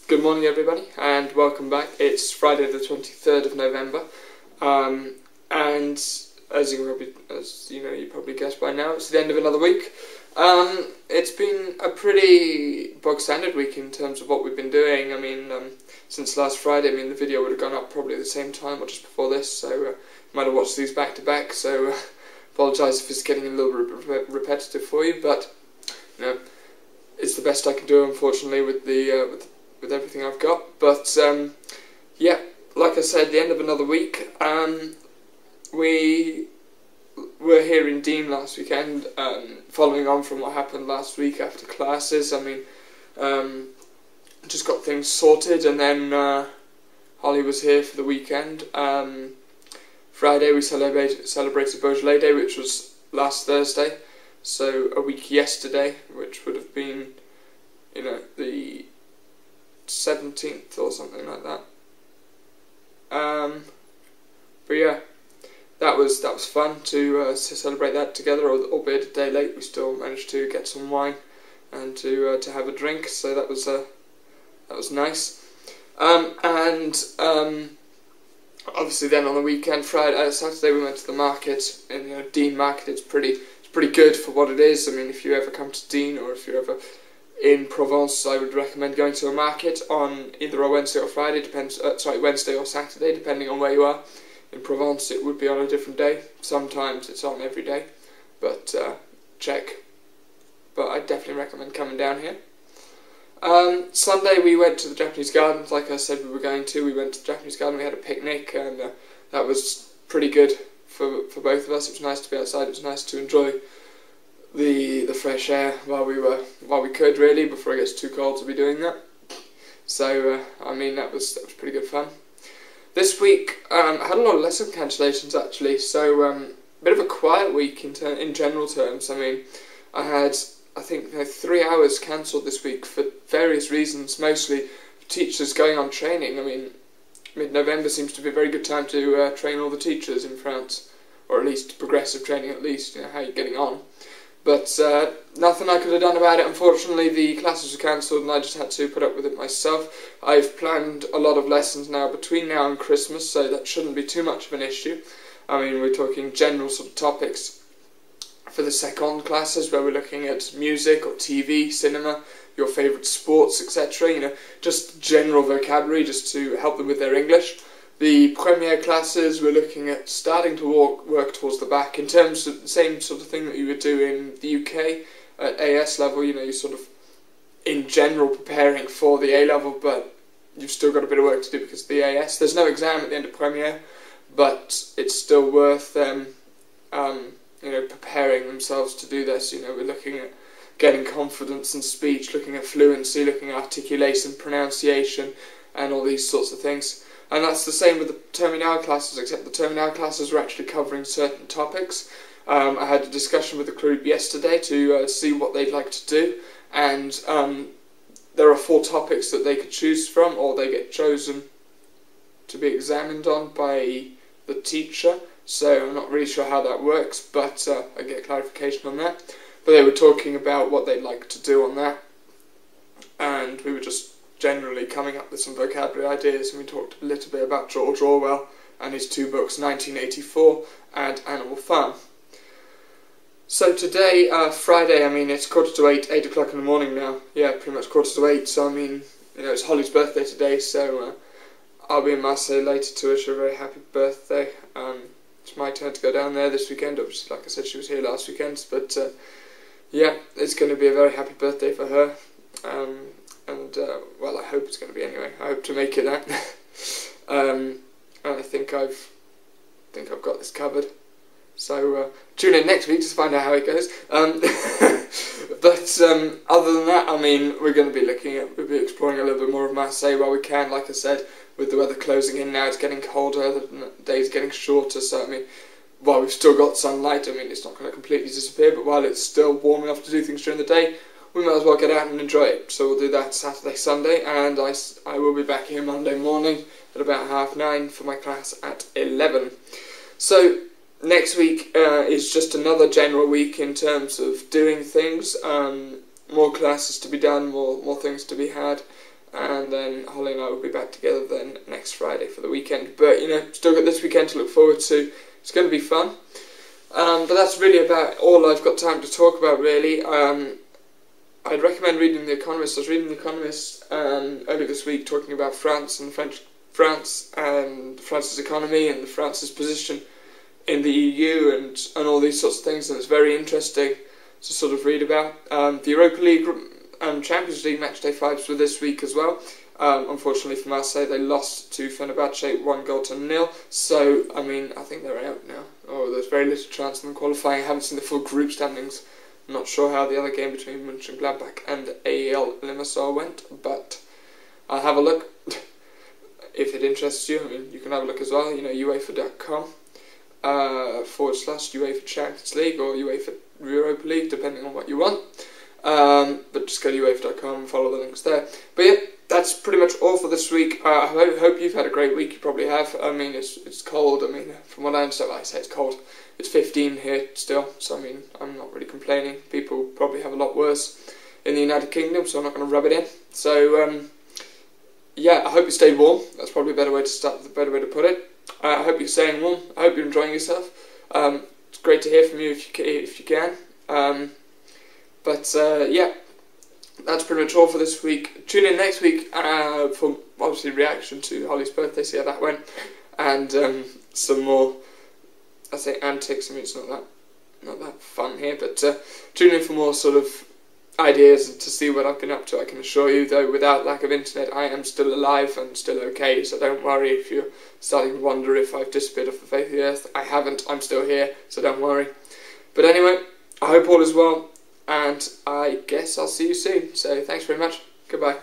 Good morning everybody and welcome back. It's Friday the 23rd of November and as you probably guessed by now, it's the end of another week. It's been a pretty bog standard week in terms of what we've been doing. I mean, since last Friday, the video would have gone up probably at the same time or just before this, so you might have watched these back to back, so apologise if it's getting a little bit repetitive for you, but it's the best I can do, unfortunately, with everything I've got. But yeah, like I said, the end of another week. We were here in Dean last weekend, following on from what happened last week after classes. Just got things sorted, and then Holly was here for the weekend. Friday we celebrated Beaujolais Day, which was last Thursday, so a week yesterday, which would have been, the 17th or something like that. But yeah, that was fun to celebrate that together. Albeit a day late, we still managed to get some wine and to have a drink. So that was nice. Obviously, then on the weekend, Saturday, we went to the market. And Dean Market, it's pretty good for what it is. I mean, if you ever come to Dean, or if you're ever in Provence, I would recommend going to a market on either a Wednesday or Friday, Wednesday or Saturday, depending on where you are. In Provence it would be on a different day, sometimes it's on every day, but check. But I definitely recommend coming down here. Sunday we went to the Japanese gardens, like I said we were going to. We went to the Japanese garden, we had a picnic, and that was pretty good for both of us. It was nice to be outside, it was nice to enjoy the fresh air while we could, really, before it gets too cold to be doing that. So that was pretty good fun. This week I had a lot of lesson cancellations actually, so a bit of a quiet week in general terms. I had 3 hours cancelled this week for various reasons, mostly teachers going on training. Mid-November seems to be a very good time to train all the teachers in France, or at least progressive training, at least, how you're getting on. But nothing I could have done about it. Unfortunately, the classes were cancelled and I just had to put up with it myself. I've planned a lot of lessons now between now and Christmas, so that shouldn't be too much of an issue. We're talking general sort of topics for the second classes, where we're looking at music or TV, cinema, your favourite sports, etc. Just general vocabulary, just to help them with their English. The premiere classes, we're looking at starting to work towards the back, in terms of the same sort of thing that you would do in the UK at AS level. You're sort of, in general, preparing for the A level, but you've still got a bit of work to do because of the AS. There's no exam at the end of premiere, but it's still worth them, preparing themselves to do this. We're looking at getting confidence in speech, looking at fluency, looking at articulation, pronunciation, and all these sorts of things. And that's the same with the terminal classes, except the terminal classes were actually covering certain topics. I had a discussion with the group yesterday to see what they'd like to do, and there are 4 topics that they could choose from, or they get chosen to be examined on by the teacher. So I'm not really sure how that works, but I get clarification on that. But they were talking about what they'd like to do on that, and we were just generally coming up with some vocabulary ideas, and we talked a little bit about George Orwell and his 2 books, 1984 and Animal Farm. So today, Friday, it's 7:45, 8 o'clock in the morning now. Yeah, pretty much 7:45, so it's Holly's birthday today, so I'll be in Marseille later to wish her a very happy birthday. It's my turn to go down there this weekend. Obviously, like I said, she was here last weekend, but yeah, it's going to be a very happy birthday for her. Well, I hope it's going to be anyway. I hope to make it that. And I think I've got this covered. So tune in next week to find out how it goes. But other than that, we're going to be we'll be exploring a little bit more of Marseille while we can. Like I said, with the weather closing in now, it's getting colder. The days getting shorter. So while we've still got sunlight, it's not going to completely disappear. But while it's still warm enough to do things during the day, we might as well get out and enjoy it. So we'll do that Saturday, Sunday, and I will be back here Monday morning at about 9:30 for my class at 11. So next week is just another general week in terms of doing things. More classes to be done, more things to be had, and then Holly and I will be back together then next Friday for the weekend. But still got this weekend to look forward to. It's going to be fun. But that's really about all I've got time to talk about, really. I'd recommend reading The Economist. I was reading The Economist earlier this week, talking about France and France's economy and France's position in the EU and all these sorts of things, and it's very interesting to sort of read about. The Europa League and Champions League matchday 5s were this week as well. Unfortunately for Marseille, they lost to Fenerbahce 1-0. So, I think they're out now. There's very little chance of them qualifying. I haven't seen the full group standings. I'm not sure how the other game between Mönchengladbach and AEL Limassol went, but I'll have a look. If it interests you, you can have a look as well. UEFA.com /UEFA Champions League or UEFA Europa League, depending on what you want. But just go to UEFA.com and follow the links there. But yeah, that's pretty much all for this week. I hope you've had a great week. You probably have. It's cold. From what I understand, I say it's cold. It's 15 here still, so I'm not really complaining. People probably have a lot worse in the United Kingdom, so I'm not going to rub it in. So yeah, I hope you stayed warm. That's probably a better way to put it. I hope you're staying warm. I hope you're enjoying yourself. It's great to hear from you if you can. Yeah, that's pretty much all for this week. Tune in next week for obviously reaction to Holly's birthday, see how that went, and some more, I say antics. It's not that fun here, but tune in for more sort of ideas and to see what I've been up to. I can assure you, though, without lack of internet, I am still alive and still okay, so don't worry if you're starting to wonder if I've disappeared off the face of the earth. I haven't. I'm still here, so don't worry. But anyway, I hope all is well, and I guess I'll see you soon. So thanks very much. Goodbye.